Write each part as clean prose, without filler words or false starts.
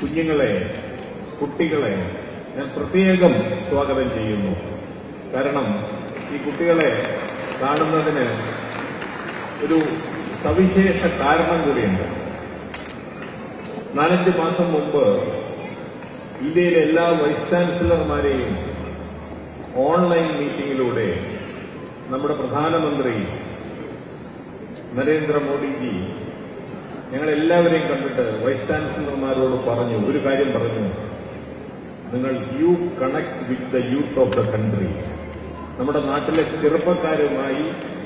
കുഞ്ഞുങ്ങളെ, കുട്ടികളെ ഞാൻ പ്രത്യേകം സ്വാഗതം ചെയ്യുന്നു. കാരണം ഈ കുട്ടികളെ കാണുന്നതിന് ഒരു സവിശേഷ കാരണം കൂടിയുണ്ട്. 4-5 മാസം മുമ്പ് ഇന്ത്യയിലെ എല്ലാ വൈസ് ചാൻസലർമാരെയും ഓൺലൈൻ മീറ്റിംഗിലൂടെ നമ്മുടെ പ്രധാനമന്ത്രി നരേന്ദ്രമോദിജി ഞങ്ങളെല്ലാവരെയും കണ്ടിട്ട് വൈസ് ചാൻസലർമാരോട് പറഞ്ഞു, ഒരു കാര്യം പറഞ്ഞു, നിങ്ങൾ U connect with the youth of the country. നമ്മുടെ നാട്ടിലെ ചെറുപ്പക്കാരുമായി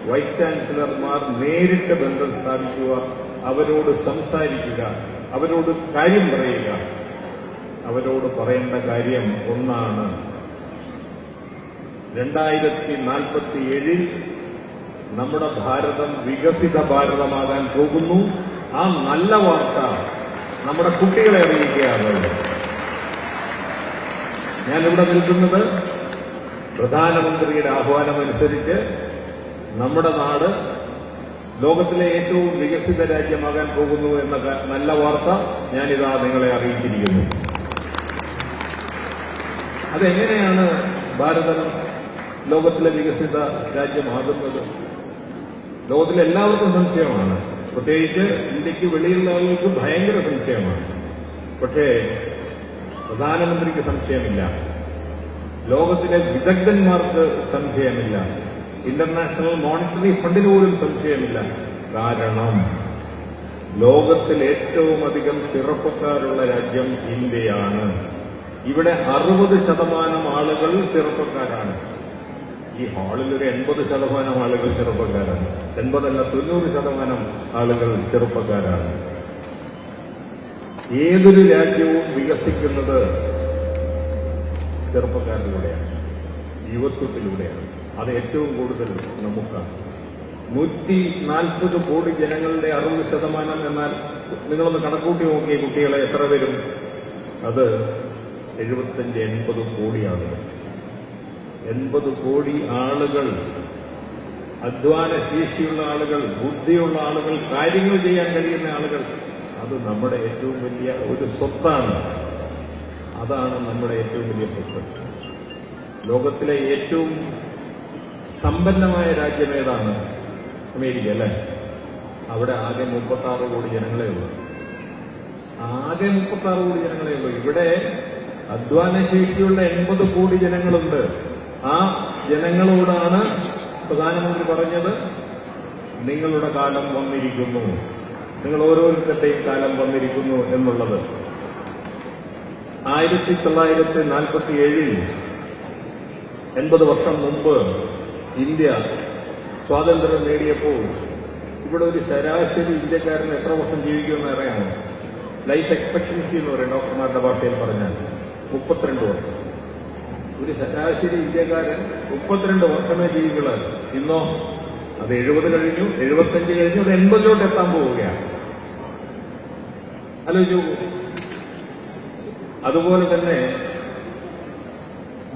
വൈസ് ചാൻസലർമാർ നേരിട്ട് ബന്ധം സ്ഥാപിക്കുക, അവരോട് സംസാരിക്കുക, അവരോട് കാര്യം പറയുക. അവരോട് പറയേണ്ട കാര്യം ഒന്നാണ്, 2047 നമ്മുടെ ഭാരതം വികസിത ഭാരതമാകാൻ പോകുന്നു. ആ നല്ല വാർത്ത നമ്മുടെ കുട്ടികളെ അറിയിക്കുകയാണ്. ഞാനിവിടെ നിൽക്കുന്നത് പ്രധാനമന്ത്രിയുടെ ആഹ്വാനമനുസരിച്ച് നമ്മുടെ നാട് ലോകത്തിലെ ഏറ്റവും വികസിത രാജ്യമാകാൻ പോകുന്നു എന്ന നല്ല വാർത്ത ഞാനിതാ നിങ്ങളെ അറിയിച്ചിരിക്കുന്നു. അതെങ്ങനെയാണ് ഭാരതം ലോകത്തിലെ വികസിത രാജ്യമാകുന്നത്? ലോകത്തിലെ എല്ലാവർക്കും സംശയമാണ്, പ്രത്യേകിച്ച് ഇന്ത്യക്ക് വെളിയിലുള്ള ആളുകൾക്ക് ഭയങ്കര സംശയമാണ്. പക്ഷേ പ്രധാനമന്ത്രിക്ക് സംശയമില്ല, ലോകത്തിലെ വിദഗ്ധന്മാർക്ക് സംശയമില്ല, ഇന്റർനാഷണൽ മോണിറ്ററി ഫണ്ടിന് പോലും സംശയമില്ല. കാരണം ലോകത്തിൽ ഏറ്റവും അധികം ചെറുപ്പക്കാരുള്ള രാജ്യം ഇന്ത്യയാണ്. ഇവിടെ 60% ആളുകൾ ചെറുപ്പക്കാരാണ്. ഈ ഹാളിൽ ഒരു 80% ആളുകൾ ചെറുപ്പക്കാരാണ്. 80 അല്ല, 90% ആളുകൾ ചെറുപ്പക്കാരാണ്. ഏതൊരു രാജ്യവും വികസിക്കുന്നത് ചെറുപ്പക്കാരിലൂടെയാണ്, യുവത്വത്തിലൂടെയാണ്. അത് ഏറ്റവും കൂടുതൽ നമുക്കാണ്. 140 കോടി ജനങ്ങളുടെ 60% എന്നാൽ നിങ്ങളൊന്ന് കണക്കൂട്ടി നോക്കിയ കുട്ടികളെ എത്ര വരും? അത് 75-80 കോടി ആളുകൾ. 80 കോടി ആളുകൾ, അധ്വാനശേഷിയുള്ള ആളുകൾ, ബുദ്ധിയുള്ള ആളുകൾ, കാര്യങ്ങൾ ചെയ്യാൻ കഴിയുന്ന ആളുകൾ. അത് നമ്മുടെ ഏറ്റവും വലിയ ഒരു സ്വത്താണ്. അതാണ് നമ്മുടെ ഏറ്റവും വലിയ സ്വത്ത്. ലോകത്തിലെ ഏറ്റവും സമ്പന്നമായ രാജ്യം ഏതാണ്? അമേരിക്ക അല്ലേ? അവിടെ ആകെ 36 കോടി ജനങ്ങളേ ഉള്ളൂ. ആകെ 36 കോടി ജനങ്ങളേ ഉള്ളൂ. ഇവിടെ അധ്വാനശേഷിയുള്ള 80 കോടി ജനങ്ങളുണ്ട്. ആ ജനങ്ങളോടാണ് പ്രധാനമന്ത്രി പറഞ്ഞത്, നിങ്ങളുടെ കാലം വന്നിരിക്കുന്നു, നിങ്ങൾ ഓരോരുത്തരുടെയും കാലം വന്നിരിക്കുന്നു എന്നുള്ളത്. 1947 80 വർഷം മുമ്പ് ഇന്ത്യ സ്വാതന്ത്ര്യം നേടിയപ്പോൾ ഇവിടെ ഒരു ശരാശരി ഇന്ത്യക്കാരന് എത്ര വർഷം ജീവിക്കുമെന്ന് അറിയാമോ? ലൈഫ് എക്സ്പെക്ടൻസി എന്ന് പറയും ഡോക്ടർമാരുടെ ഭാഷയിൽ പറഞ്ഞാൽ 32 വർഷം. ഒരു ശരാശരി ഇന്ത്യക്കാരൻ 32 വർഷമേ ജീവിക്കുള്ളൂ. ഇന്നോ അത് 70 കഴിഞ്ഞു, 75 കഴിഞ്ഞു, അത് 80 എത്താൻ പോവുകയാണ്. ആലോചിച്ചു. അതുപോലെ തന്നെ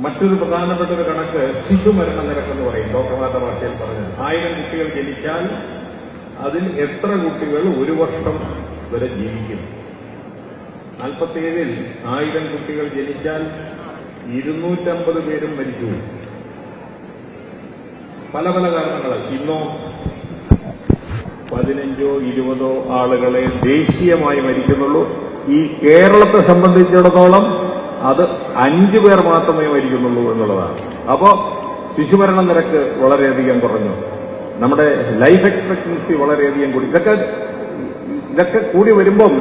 മറ്റൊരു പ്രധാനപ്പെട്ട ഒരു കണക്ക് ശിശുമരണ നിരക്കെന്ന് പറയും ഡോക്ടർമാരുടെ ഭാഷയിൽ പറഞ്ഞത്. 1000 കുട്ടികൾ ജനിച്ചാൽ അതിൽ എത്ര കുട്ടികൾ 1 വർഷം വരെ ജീവിക്കും? 47 1000 കുട്ടികൾ ജനിച്ചാൽ 250 പേരും മരിച്ചു. പല പല കാരണങ്ങൾ. ഇന്നോ 15-20 ആളുകളെ ദേശീയമായി മരിക്കുന്നുള്ളൂ. ഈ കേരളത്തെ സംബന്ധിച്ചിടത്തോളം അത് 5 പേർ മാത്രമേ മരിക്കുന്നുള്ളൂ എന്നുള്ളതാണ്. അപ്പോ ശിശുമരണ നിരക്ക് വളരെയധികം കുറഞ്ഞു. നമ്മുടെ ലൈഫ് എക്സ്പെക്ടൻസി വളരെയധികം കൂടി. ഇതൊക്കെ കൂടി വരുമ്പം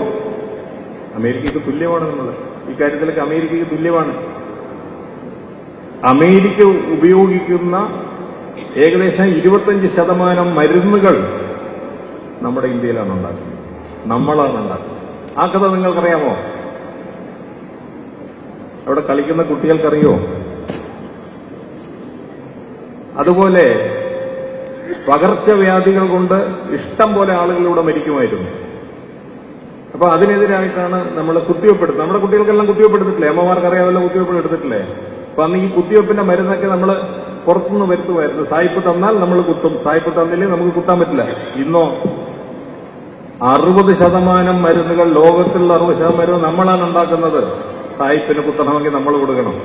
അമേരിക്കയ്ക്ക് തുല്യമാണ്. നമ്മൾ ഈ കാര്യത്തിലൊക്കെ അമേരിക്കയ്ക്ക് തുല്യമാണ്. അമേരിക്ക ഉപയോഗിക്കുന്ന ഏകദേശം 25% മരുന്നുകൾ നമ്മുടെ ഇന്ത്യയിലാണ് ഉണ്ടാക്കുന്നത്, നമ്മളാണ് ഉണ്ടാക്കുന്നത്. ആ കഥ നിങ്ങൾക്കറിയാമോ? അവിടെ കളിക്കുന്ന കുട്ടികൾക്കറിയോ? അതുപോലെ പകർച്ചവ്യാധികൾ കൊണ്ട് ഇഷ്ടം പോലെ ആളുകളിലൂടെ മരിക്കുമായിരുന്നു. അപ്പൊ അതിനെതിരായിട്ടാണ് നമ്മൾ കുത്തിവെപ്പെടുത്തുന്നത്. നമ്മുടെ കുട്ടികൾക്കെല്ലാം കുത്തിവെപ്പെടുത്തിട്ടില്ലേ? അമ്മമാർക്കറിയാമല്ലോ, കുത്തിവെപ്പ് എടുത്തിട്ടില്ലേ? അപ്പൊ അന്ന് ഈ കുത്തിവെപ്പിന്റെ മരുന്നൊക്കെ നമ്മൾ പുറത്തുനിന്ന് വരുത്തുമായിരുന്നു. സായിപ്പ് തന്നാൽ നമ്മൾ കുത്തും, സായിപ്പ് തന്നില്ലേ നമുക്ക് കുത്താൻ പറ്റില്ല. ഇന്നോ 60% മരുന്നുകൾ, ലോകത്തിലുള്ള 60% മരുന്ന് നമ്മളാണ് ഉണ്ടാക്കുന്നത്. സായിപ്പിന് കുത്തണമെങ്കിൽ നമ്മൾ കൊടുക്കണം.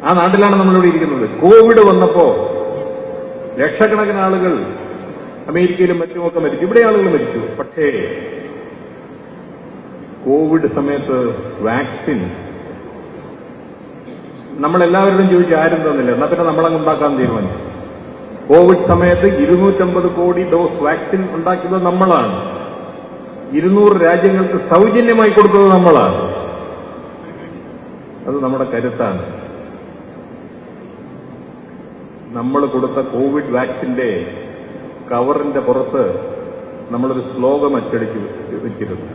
ആ നാട്ടിലാണ് നമ്മളിവിടെ ഇരിക്കുന്നത്. കോവിഡ് വന്നപ്പോ ലക്ഷക്കണക്കിന് ആളുകൾ അമേരിക്കയിലും മറ്റുമൊക്കെ മരിച്ചു, ഇവിടെ ആളുകൾ മരിച്ചു. പക്ഷേ കോവിഡ് സമയത്ത് വാക്സിൻ നമ്മളെല്ലാവരോടും ചോദിച്ചു, ആരും തന്നില്ല. എന്നാ പിന്നെ നമ്മളങ്ങ് ഉണ്ടാക്കാൻ തീരുമാനിച്ചു. കോവിഡ് സമയത്ത് 250 കോടി ഡോസ് വാക്സിൻ ഉണ്ടാക്കിയത് നമ്മളാണ്. 200 രാജ്യങ്ങൾക്ക് സൗജന്യമായി കൊടുത്തത് നമ്മളാണ്. അത് നമ്മുടെ കരുത്താണ്. നമ്മൾ കൊടുത്ത കോവിഡ് വാക്സിന്റെ കവറിന്റെ പുറത്ത് നമ്മളൊരു ശ്ലോകം അച്ചടിച്ചു വെച്ചിരുന്നു.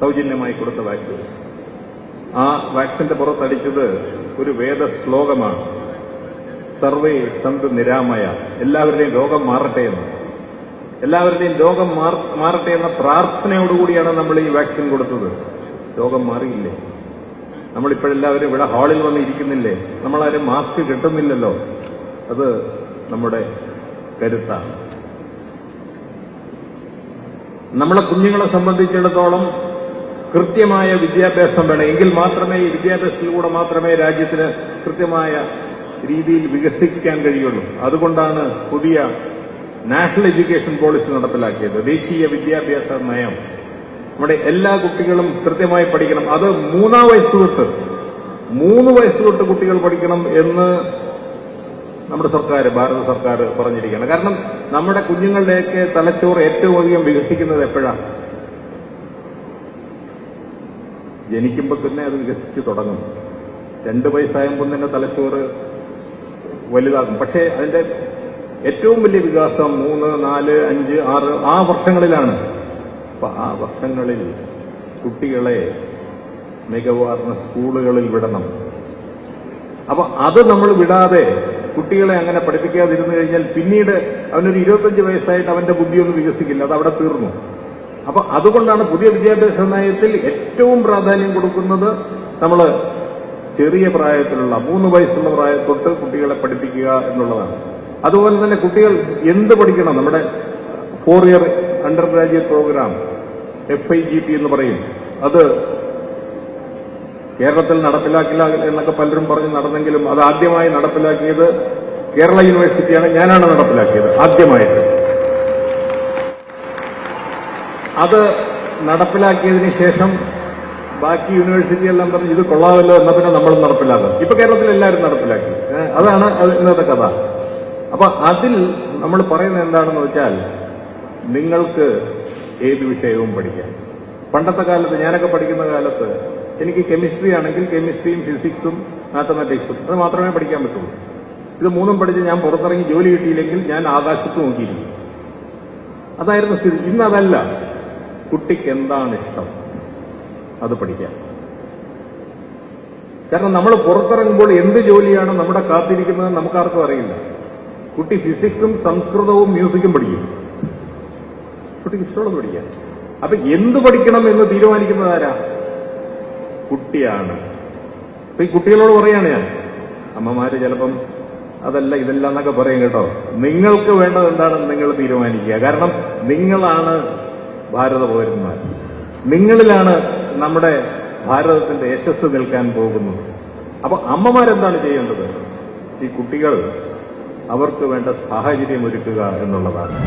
സൗജന്യമായി കൊടുത്ത വാക്സിൻ. ആ വാക്സിന്റെ പുറത്തടിച്ചത് ഒരു വേദ ശ്ലോകമാണ്. സർവേ സന്ത് നിരാമയ, എല്ലാവരുടെയും രോഗം മാറട്ടെ എന്ന്. എല്ലാവരുടെയും രോഗം മാറട്ടെ എന്ന പ്രാർത്ഥനയോടുകൂടിയാണ് നമ്മൾ ഈ വാക്സിൻ കൊടുത്തത്. രോഗം മാറിയില്ലേ? നമ്മളിപ്പോഴെല്ലാവരും ഇവിടെ ഹാളിൽ വന്ന് ഇരിക്കുന്നില്ലേ? നമ്മളാരും മാസ്ക് കിട്ടുന്നില്ലല്ലോ. അത് നമ്മുടെ കരുത്താണ്. നമ്മളെ കുഞ്ഞുങ്ങളെ സംബന്ധിച്ചിടത്തോളം കൃത്യമായ വിദ്യാഭ്യാസം വേണം. എങ്കിൽ മാത്രമേ ഈ വിദ്യാഭ്യാസത്തിലൂടെ മാത്രമേ രാജ്യത്തിന് കൃത്യമായ രീതിയിൽ വികസിക്കാൻ കഴിയുള്ളൂ. അതുകൊണ്ടാണ് പുതിയ നാഷണൽ എഡ്യൂക്കേഷൻ പോളിസി നടപ്പിലാക്കിയത്. ദേശീയ വിദ്യാഭ്യാസ നയം. നമ്മുടെ എല്ലാ കുട്ടികളും കൃത്യമായി പഠിക്കണം. അത് 3 വയസ്സ് തൊട്ട് കുട്ടികൾ പഠിക്കണം എന്ന് നമ്മുടെ സർക്കാർ, ഭാരത സർക്കാർ പറഞ്ഞിരിക്കുകയാണ്. കാരണം നമ്മുടെ കുഞ്ഞുങ്ങളുടെയൊക്കെ തലച്ചോറ് ഏറ്റവും അധികം വികസിക്കുന്നത് എപ്പോഴാണ്? ജനിക്കുമ്പോൾ തന്നെ അത് വികസിച്ച് തുടങ്ങും. 2 വയസ്സാകുമ്പോൾ തന്നെ തലച്ചോറ് വലുതാകും. പക്ഷേ അതിന്റെ ഏറ്റവും വലിയ വികാസം 3, 4, 5, 6 ആ വർഷങ്ങളിലാണ്. അപ്പൊ ആ വർഷങ്ങളിൽ കുട്ടികളെ മികവാർന്ന സ്കൂളുകളിൽ വിടണം. അപ്പൊ അത് നമ്മൾ വിടാതെ കുട്ടികളെ അങ്ങനെ പഠിപ്പിക്കാതിരുന്നു കഴിഞ്ഞാൽ പിന്നീട് അവനൊരു 25 വയസ്സായിട്ട് അവന്റെ ബുദ്ധിയൊന്നും വികസിക്കില്ല. അത് അവിടെ തീർന്നു. അപ്പൊ അതുകൊണ്ടാണ് പുതിയ വിദ്യാഭ്യാസ നയത്തിൽ ഏറ്റവും പ്രാധാന്യം കൊടുക്കുന്നത് നമ്മൾ ചെറിയ പ്രായത്തിലുള്ള 3 വയസ്സുള്ള പ്രായത്തൊട്ട് കുട്ടികളെ പഠിപ്പിക്കുക എന്നുള്ളതാണ്. അതുപോലെ തന്നെ കുട്ടികൾ എന്ത് പഠിക്കണം? നമ്മുടെ 4 year undergraduate programme FIGP എന്ന് പറയും. അത് കേരളത്തിൽ നടപ്പിലാക്കില്ല എന്നൊക്കെ പലരും പറഞ്ഞ് നടന്നെങ്കിലും അത് ആദ്യമായി നടപ്പിലാക്കിയത് കേരള യൂണിവേഴ്സിറ്റിയാണ്. ഞാനാണ് നടപ്പിലാക്കിയത് ആദ്യമായിട്ട്. അത് നടപ്പിലാക്കിയതിന് ശേഷം ബാക്കി യൂണിവേഴ്സിറ്റിയെല്ലാം പറഞ്ഞ് ഇത് കൊള്ളാമല്ലോ, എന്നാൽ പിന്നെ നമ്മൾ നടപ്പിലാക്കും. ഇപ്പൊ കേരളത്തിൽ എല്ലാവരും നടപ്പിലാക്കി. അതാണ് ഇന്നത്തെ കഥ. അപ്പൊ അതിൽ നമ്മൾ പറയുന്നത് എന്താണെന്ന് വെച്ചാൽ, നിങ്ങൾക്ക് ഏത് വിഷയവും പഠിക്കാം. പണ്ടത്തെ കാലത്ത്, ഞാനൊക്കെ പഠിക്കുന്ന കാലത്ത്, എനിക്ക് കെമിസ്ട്രി ആണെങ്കിൽ കെമിസ്ട്രിയും ഫിസിക്സും മാത്തമാറ്റിക്സും അത് മാത്രമേ പഠിക്കാൻ പറ്റുള്ളൂ. ഇത് 3ഉം പഠിച്ച് ഞാൻ പുറത്തിറങ്ങി ജോലി കിട്ടിയില്ലെങ്കിൽ ഞാൻ ആകാശത്ത് നോക്കിയിരിക്കും. അതായിരുന്നു സ്ഥിതി. ഇന്നതല്ല. കുട്ടിക്ക് എന്താണ് ഇഷ്ടം അത് പഠിക്കാം. കാരണം നമ്മൾ പുറത്തിറങ്ങുമ്പോൾ എന്ത് ജോലിയാണ് നമ്മുടെ കാത്തിരിക്കുന്നത് നമുക്കാർക്കും അറിയില്ല. കുട്ടി ഫിസിക്സും സംസ്കൃതവും മ്യൂസിക്കും പഠിക്കും. കുട്ടിക്ക് ഇഷ്ടമുള്ളത് പഠിക്കാം. അപ്പൊ എന്ത് പഠിക്കണം എന്ന് തീരുമാനിക്കുന്നത് ആരാ? കുട്ടിയാണ്. അപ്പൊ ഈ കുട്ടികളോട് പറയാണ് ഞാൻ, അമ്മമാര് ചിലപ്പം അതല്ല ഇതല്ല എന്നൊക്കെ പറയും കേട്ടോ. നിങ്ങൾക്ക് വേണ്ടത് എന്താണെന്ന് നിങ്ങൾ തീരുമാനിക്കുക. കാരണം നിങ്ങളാണ് ഭാരത പൗരന്മാർ. നിങ്ങളിലാണ് നമ്മുടെ ഭാരതത്തിന്റെ യശസ് നിൽക്കാൻ പോകുന്നത്. അപ്പൊ അമ്മമാരെന്താണ് ചെയ്യേണ്ടത്? ഈ കുട്ടികൾ അവർക്ക് വേണ്ട സാഹചര്യം ഒരുക്കുക എന്നുള്ളതാണ്.